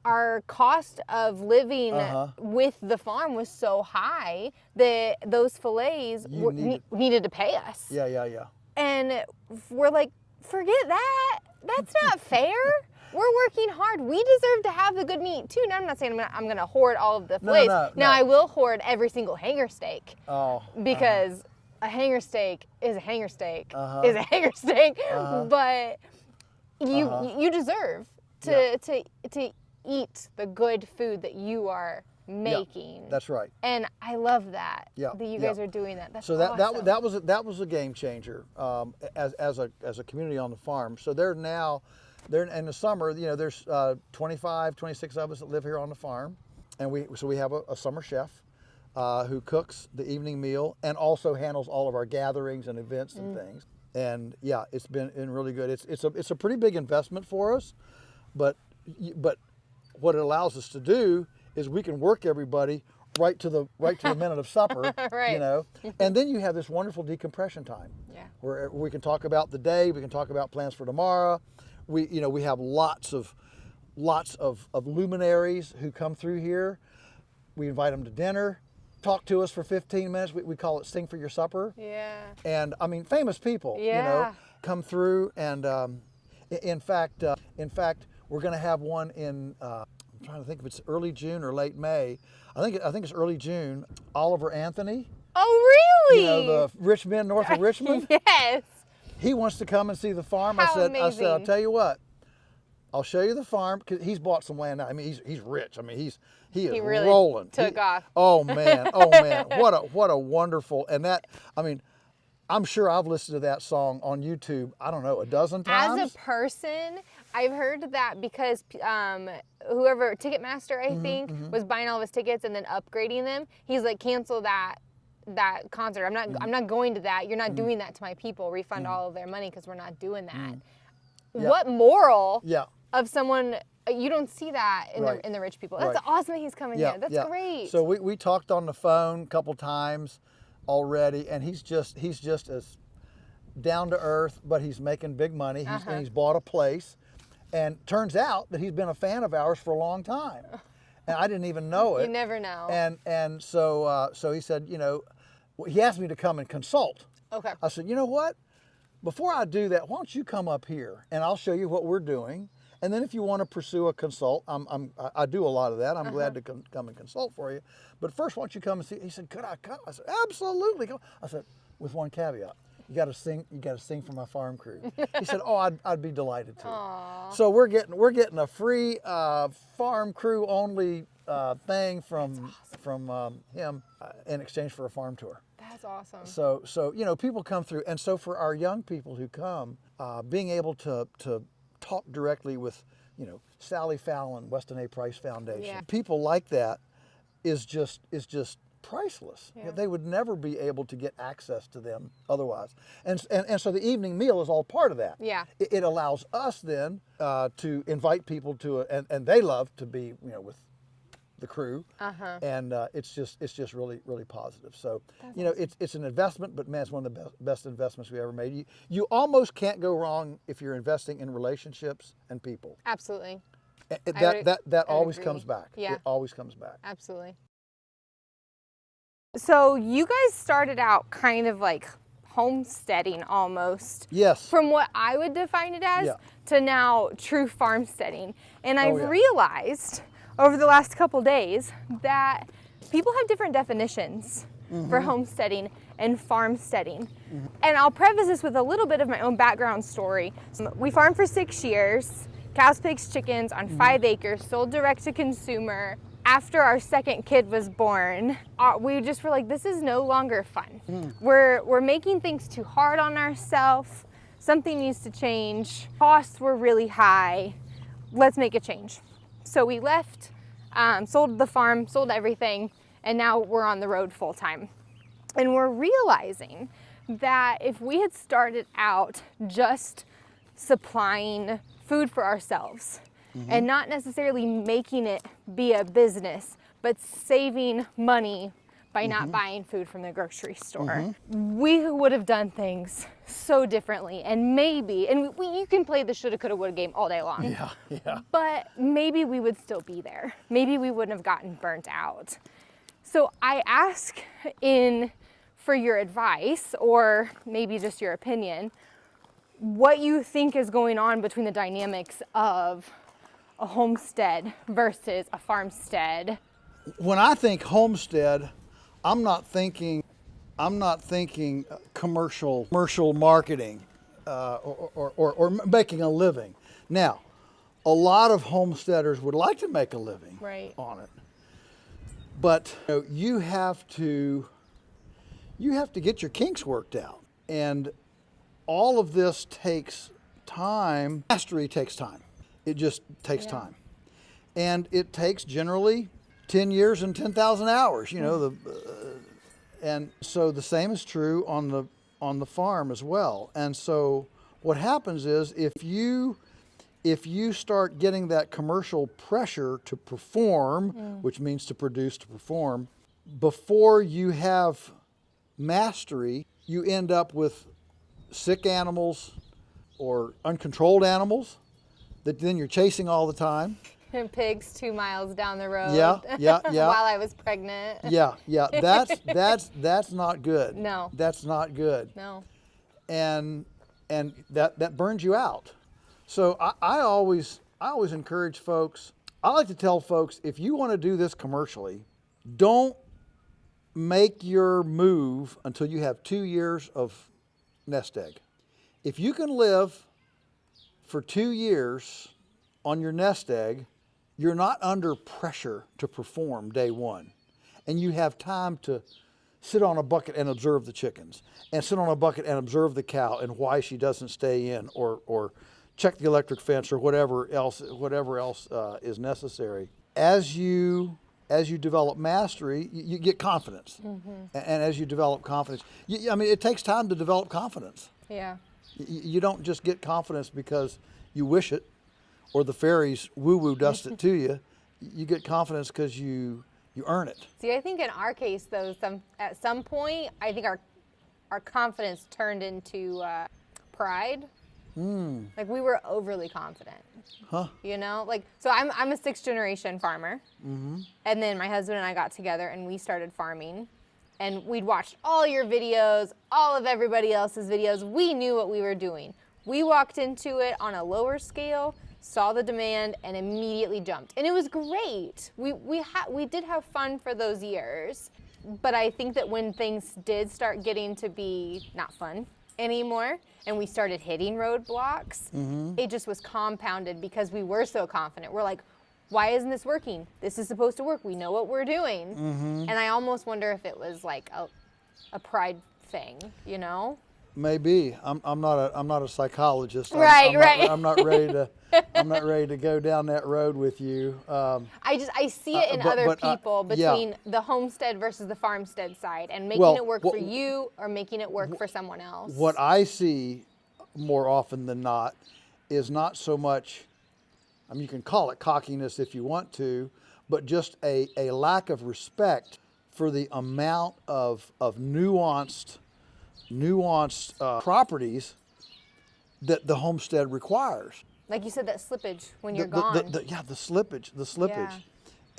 Our cost of living with the farm was so high that those fillets needed to pay us. Yeah. And we're like, forget that. That's not fair. We're working hard. We deserve to have the good meat too. Now, I'm not saying I'm gonna hoard all of the fillets. No. I will hoard every single hanger steak. Oh. Because a hanger steak is a hanger steak is a hanger steak. But you deserve to eat the good food that you are making. Yeah, that's right. And I love that that you guys are doing that. That's awesome. that was a game changer as a community on the farm. So they're in the summer. There's 25, 26 of us that live here on the farm, and we have a summer chef who cooks the evening meal and also handles all of our gatherings and events and things. And yeah, it's been really good. It's a pretty big investment for us, but what it allows us to do is we can work everybody right to the minute of supper, right. And then you have this wonderful decompression time, where we can talk about the day, we can talk about plans for tomorrow. We have lots of luminaries who come through here. We invite them to dinner. Talk to us for 15 minutes. We call it Sing for Your Supper. Yeah. And I mean, famous people, come through. And in fact, we're going to have one in. I'm trying to think if it's early June or late May. I think it's early June. Oliver Anthony. Oh, really? The rich men north of Richmond. Yes. He wants to come and see the farm. How I amazing. said, I'll tell you what. I'll show you the farm, because he's bought some land. I mean, he's rich. I mean, he is really rolling. Took off. Oh man, what a wonderful. And that, I mean, I'm sure I've listened to that song on YouTube, I don't know, a dozen times. As a person, I've heard that because whoever, Ticketmaster, I think, was buying all of his tickets and then upgrading them. He's like, cancel that concert. I'm not going to that. You're not doing that to my people. Refund all of their money because we're not doing that. Yeah. What moral Yeah. of someone, you don't see that in the rich people. That's awesome that he's coming here. That's great. So we talked on the phone a couple times already, and he's just as down to earth, but he's making big money. And he's bought a place, and turns out that he's been a fan of ours for a long time. and I didn't even know it. You never know. And so he said, he asked me to come and consult. Okay. I said, you know what? Before I do that, why don't you come up here and I'll show you what we're doing. And then if you want to pursue a consult, I do a lot of that. I'm glad to come and consult for you. But first, why don't you come and see? He said, could I come? I said, absolutely. Come. I said, with one caveat. You got to sing for my farm crew. He said, "Oh, I'd be delighted to." Aww. So we're getting a free farm crew only thing from him in exchange for a farm tour. That's awesome. So people come through, and so for our young people who come, being able to talk directly with Sally Fallon, Weston A. Price Foundation, people like that is just priceless. Yeah. They would never be able to get access to them otherwise. And so the evening meal is all part of that. Yeah. It allows us then to invite people to and they love to be with the crew. And it's just really, really positive. So it's an investment, but man, it's one of the best investments we ever made. You almost can't go wrong if you're investing in relationships and people. Absolutely. That always agree. comes back. Yeah. It always comes back. Absolutely. So you guys started out kind of like homesteading almost. Yes. From what I would define it as to now true farmsteading. And I've realized over the last couple days that people have different definitions for homesteading and farmsteading. And I'll preface this with a little bit of my own background story. We farmed for 6 years, cows, pigs, chickens on 5 acres, sold direct to consumer. After our second kid was born, we just were like, this is no longer fun. We're making things too hard on ourselves. Something needs to change. Costs were really high. Let's make a change. So we left, sold the farm, sold everything, and now we're on the road full time. And we're realizing that if we had started out just supplying food for ourselves, and not necessarily making it be a business, but saving money by not buying food from the grocery store, we would have done things so differently. And maybe, you can play the shoulda, coulda, woulda game all day long. Yeah. But maybe we would still be there. Maybe we wouldn't have gotten burnt out. So I ask for your advice, or maybe just your opinion, what you think is going on between the dynamics of a homestead versus a farmstead. When I think homestead, I'm not thinking commercial marketing or making a living. Now, a lot of homesteaders would like to make a living on it, but you have to get your kinks worked out, and all of this takes time. Mastery takes time. It just takes time, and it takes generally 10 years and 10,000 hours. And so the same is true on the farm as well. And so what happens is if you start getting that commercial pressure to perform, which means to produce, to perform, before you have mastery, you end up with sick animals or uncontrolled animals that then you're chasing all the time. And pigs 2 miles down the road. Yeah. While I was pregnant. Yeah. That's not good. No. That's not good. No. And that burns you out. So I always encourage folks. I like to tell folks, if you want to do this commercially, don't make your move until you have 2 years of nest egg. If you can live for 2 years on your nest egg, you're not under pressure to perform day one. And you have time to sit on a bucket and observe the chickens, and sit on a bucket and observe the cow and why she doesn't stay in, or check the electric fence, or whatever else is necessary. As you develop mastery, you get confidence. And as you develop confidence, it takes time to develop confidence. Yeah. You don't just get confidence because you wish it, or the fairies woo-woo dust it to you. You get confidence because you earn it. See, I think in our case, though, at some point, I think our confidence turned into pride. Like we were overly confident. Huh? You know, like, so I'm a 6th generation farmer. And then my husband and I got together and we started farming. And we'd watched all your videos, all of everybody else's videos. We knew what we were doing. We walked into it on a lower scale, saw the demand, and immediately jumped. And it was great. We did have fun for those years. But I think that when things did start getting to be not fun anymore, and we started hitting roadblocks, it just was compounded because we were so confident. We're like, why isn't this working? This is supposed to work. We know what we're doing. And I almost wonder if it was like a pride thing, you know? Maybe. I'm not a psychologist. Right, right. I'm not ready to go down that road with you. I see it in other people between the homestead versus the farmstead side, and making it work for you or making it work for someone else. What I see more often than not is not so much, I mean, you can call it cockiness if you want to, but just a lack of respect for the amount of nuanced properties that the homestead requires. Like you said, that slippage when you're gone. The slippage,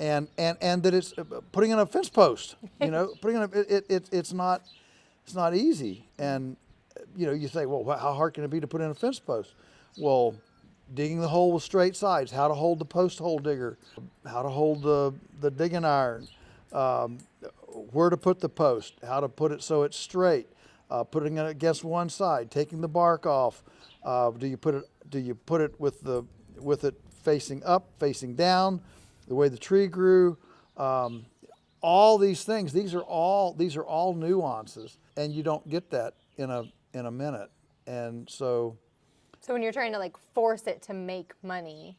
yeah. and that it's putting in a fence post. You know, it's not easy. And you know, you say, well, how hard can it be to put in a fence post? Well, digging the hole with straight sides, how to hold the post hole digger, how to hold the digging iron, where to put the post, how to put it so it's straight, putting it against one side, taking the bark off. Do you put it with it facing up, facing down, the way the tree grew? All these things. These are all nuances, and you don't get that in a minute. And so when you're trying to like force it to make money,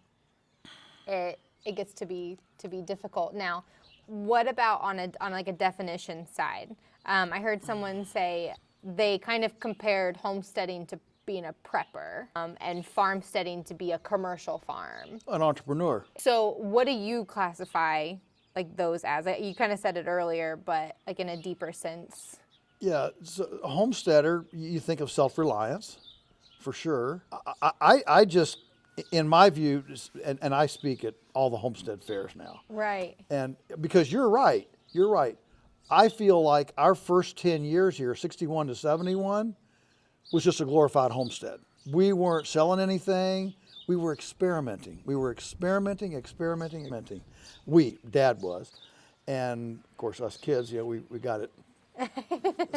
it gets to be difficult. Now, what about on like a definition side? I heard someone say they kind of compared homesteading to being a prepper, and farmsteading to be a commercial farm. An entrepreneur. So what do you classify like those as? You kind of said it earlier, but like in a deeper sense. Yeah, so a homesteader, you think of self-reliance, for sure. I just, in my view, and I speak at all the homestead fairs now. Right. And because you're right. I feel like our first 10 years here, 61 to 71, was just a glorified homestead. We weren't selling anything. We were experimenting. Experimenting. Dad was. And of course, us kids, you know, we got it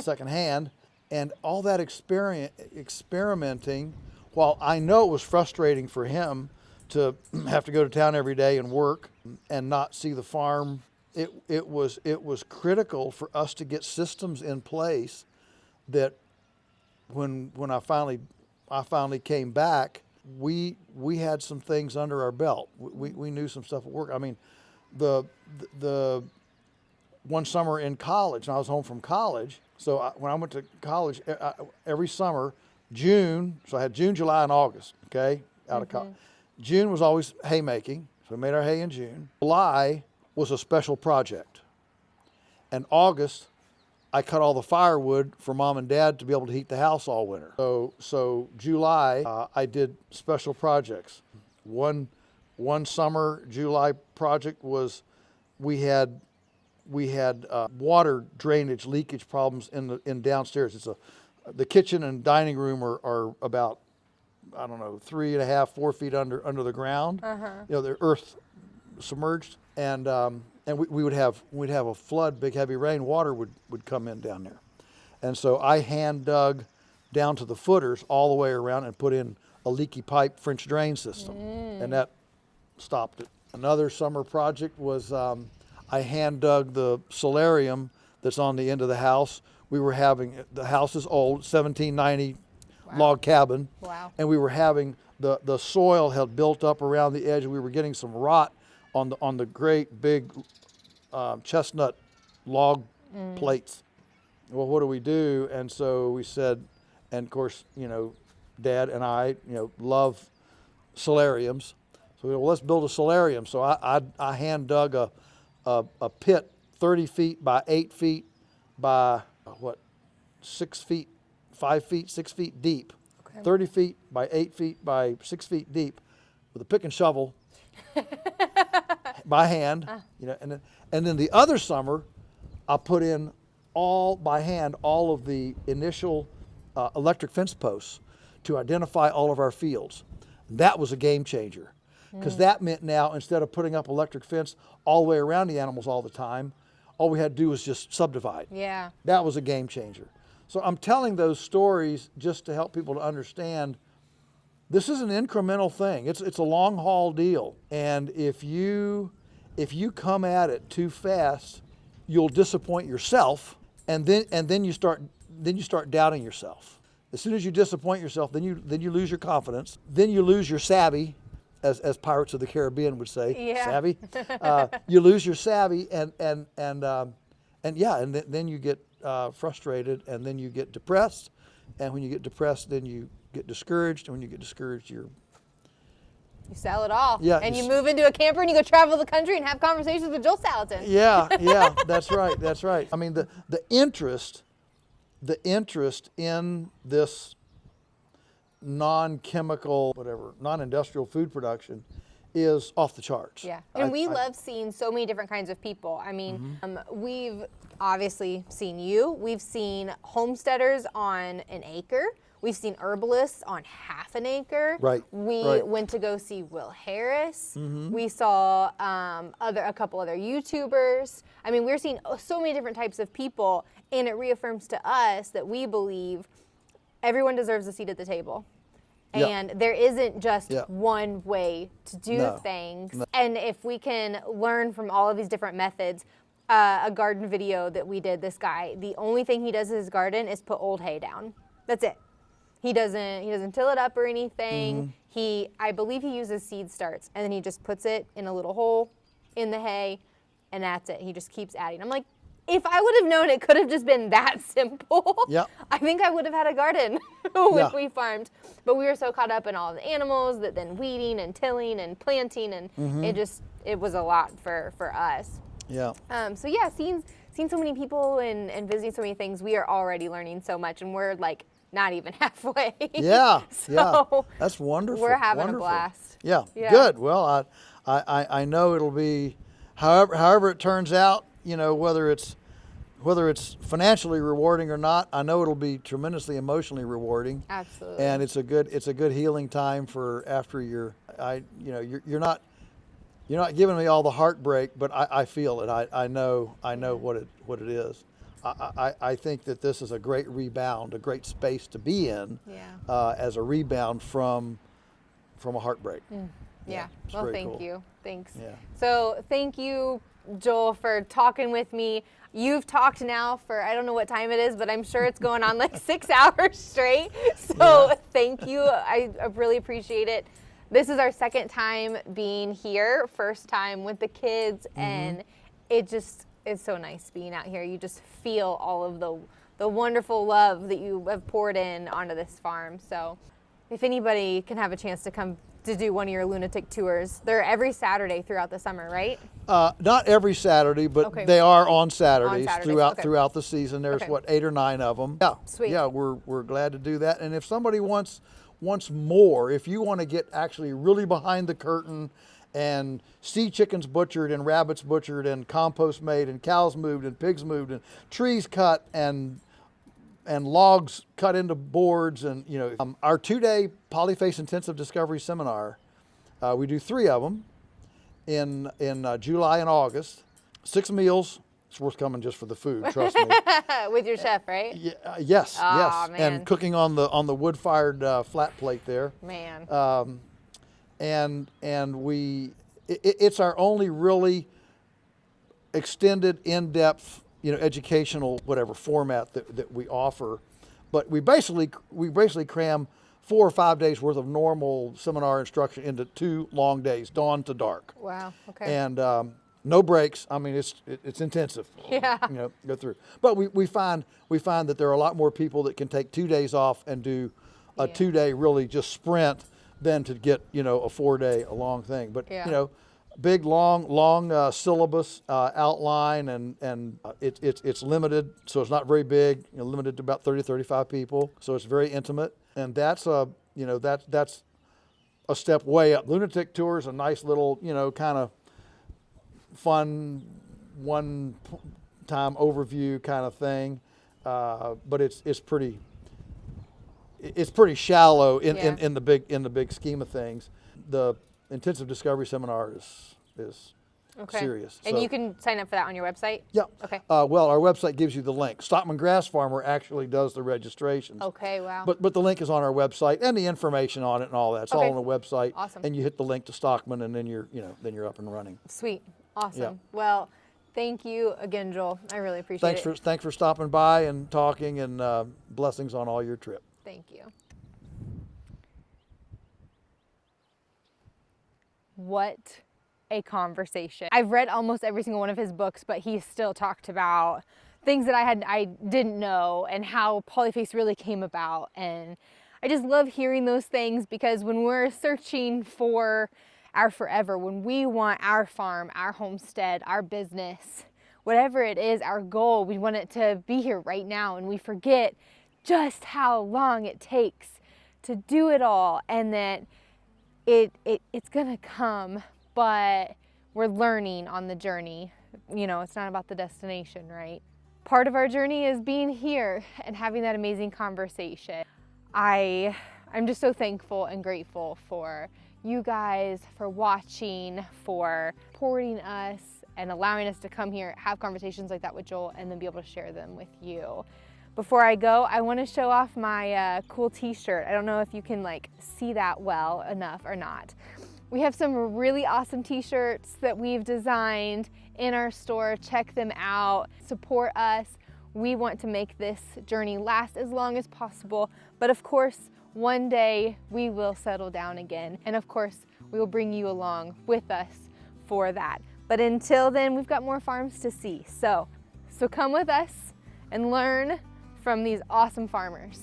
secondhand. And all that experimenting, while I know it was frustrating for him to have to go to town every day and work and not see the farm, it was critical for us to get systems in place that when I finally came back, we had some things under our belt. We knew some stuff at work. I mean, the one summer in college, and I was home from college. So when I went to college, every summer, June, so I had June, July, and August, okay, out of college. June was always haymaking, so we made our hay in June. July was a special project. And August, I cut all the firewood for Mom and Dad to be able to heat the house all winter. So July, I did special projects. One summer July project was we had water drainage leakage problems in downstairs. The kitchen and dining room are about, I don't know, 3.5, 4 feet under the ground. You know, they're earth submerged, and we'd have a flood, big heavy rain, water would come in down there, and so I hand dug down to the footers all the way around and put in a leaky pipe French drain system, and that stopped it. Another summer project was I hand dug the solarium that's on the end of the house. The house is old, 1790 log cabin. Wow. And we were having, the soil had built up around the edge. We were getting some rot on the great big chestnut log plates. Well, what do we do? And so we said, and of course, you know, Dad and I, you know, love solariums. So we said, well, let's build a solarium. So I hand dug a pit 30 feet by 8 feet by 6 feet, 5 feet, 6 feet deep. Okay. 30 feet by 8 feet by 6 feet deep with a pick and shovel by hand, and then the other summer, I put in all by hand all of the initial electric fence posts to identify all of our fields. That was a game changer, because that meant now, instead of putting up electric fence all the way around the animals all the time, all we had to do was just subdivide. Yeah. That was a game changer. So I'm telling those stories just to help people to understand this is an incremental thing. It's a long haul deal. And if you come at it too fast, you'll disappoint yourself, and then you start doubting yourself. As soon as you disappoint yourself, then you lose your confidence. Then you lose your savvy, as Pirates of the Caribbean would say. Yeah. Savvy. You lose your savvy, and then you get frustrated, and then you get depressed, and when you get depressed, then you get discouraged, and when you get discouraged, you sell it all. Yeah, And you move into a camper and you go travel the country and have conversations with Joel Salatin. Yeah, that's right. I mean, the interest in this non-chemical, non-industrial food production is off the charts. Yeah, and we love seeing so many different kinds of people. I mean, we've obviously seen you. We've seen homesteaders on an acre. We've seen herbalists on half an acre. Right. We went to go see Will Harris. We saw a couple other YouTubers. I mean, we're seeing so many different types of people, and it reaffirms to us that we believe everyone deserves a seat at the table. And there isn't just one way to do things. No. And if we can learn from all of these different methods, a garden video that we did, this guy, the only thing he does in his garden is put old hay down. That's it. He doesn't till it up or anything. I believe he uses seed starts, and then he just puts it in a little hole in the hay, and that's it. He just keeps adding. I'm like, if I would have known it could have just been that simple, I think I would have had a garden if we farmed. But we were so caught up in all the animals that then weeding and tilling and planting, and it was a lot for us. Yeah. So yeah, seeing so many people and visiting so many things, we are already learning so much, and we're like not even halfway. Yeah. So that's wonderful. We're having a blast. Yeah. Good. Well, I know it'll be however it turns out. Whether it's financially rewarding or not, I know it'll be tremendously emotionally rewarding. Absolutely. And it's a good healing time for after you're not giving me all the heartbreak, but I feel it. I know what it is. I think that this is a great rebound, a great space to be in, as a rebound from a heartbreak. Well, thank you. Thanks. Yeah. So thank you, Joel, for talking with me. You've talked now for, I don't know what time it is, but I'm sure it's going on like 6 hours straight. So thank you. I really appreciate it. This is our second time being here, first time with the kids, and it's so nice being out here. You just feel all of the wonderful love that you have poured in onto this farm. So if anybody can have a chance to come to do one of your lunatic tours, they're every Saturday throughout the summer, right? Not every Saturday, but they are on Saturdays, throughout the season. There's 8 or 9 of them. Yeah. Sweet. Yeah, we're glad to do that. And if somebody wants more, if you want to get actually really behind the curtain and see chickens butchered and rabbits butchered and compost made and cows moved and pigs moved and trees cut and logs cut into boards, and our 2-day Polyface Intensive Discovery Seminar, we do 3 of them in July and August. 6 meals. It's worth coming just for the food, trust me. With your chef, right? Yeah, yes. Man. And cooking on the wood-fired flat plate there. Man. It's our only really extended, in-depth, educational format that we offer, but we basically cram 4 or 5 days worth of normal seminar instruction into 2 long days, dawn to dark. Wow. Okay. And no breaks. I mean, it's intensive. Yeah. Go through. But we find that there are a lot more people that can take 2 days off and do a 2-day really just sprint than to get a 4-day a long thing. But big long syllabus outline, and it's limited, so it's not very big. Limited to about 30 35 people, so it's very intimate, and that's a step way up. Lunatic Tour is a nice little, you know, kind of fun one-time overview kind of thing, but it's pretty shallow in the big scheme of things. The intensive discovery seminar is serious. And so, you can sign up for that on your website? Yeah. Okay. Well, our website gives you the link. Stockman Grass Farmer actually does the registrations. Okay, wow. But the link is on our website and the information on it and all that. It's all on the website. Awesome. And you hit the link to Stockman and then you're up and running. Sweet. Awesome. Yeah. Well, thank you again, Joel. I really appreciate it. Thanks for stopping by and talking, and blessings on all your trip. Thank you. What a conversation. I've read almost every single one of his books, but he still talked about things that I didn't know and how Polyface really came about. And I just love hearing those things, because when we're searching for our forever, when we want our farm, our homestead, our business, whatever it is, our goal, we want it to be here right now, and we forget just how long it takes to do it all, and that it's gonna come, but we're learning on the journey. You know, it's not about the destination, right? Part of our journey is being here and having that amazing conversation. I'm just so thankful and grateful for you guys, for watching, for supporting us and allowing us to come here, have conversations like that with Joel, and then be able to share them with you. Before I go, I want to show off my cool t-shirt. I don't know if you can see that well enough or not. We have some really awesome t-shirts that we've designed in our store. Check them out, support us. We want to make this journey last as long as possible, but of course, one day we will settle down again. And of course, we will bring you along with us for that. But until then, we've got more farms to see. So come with us and learn from these awesome farmers.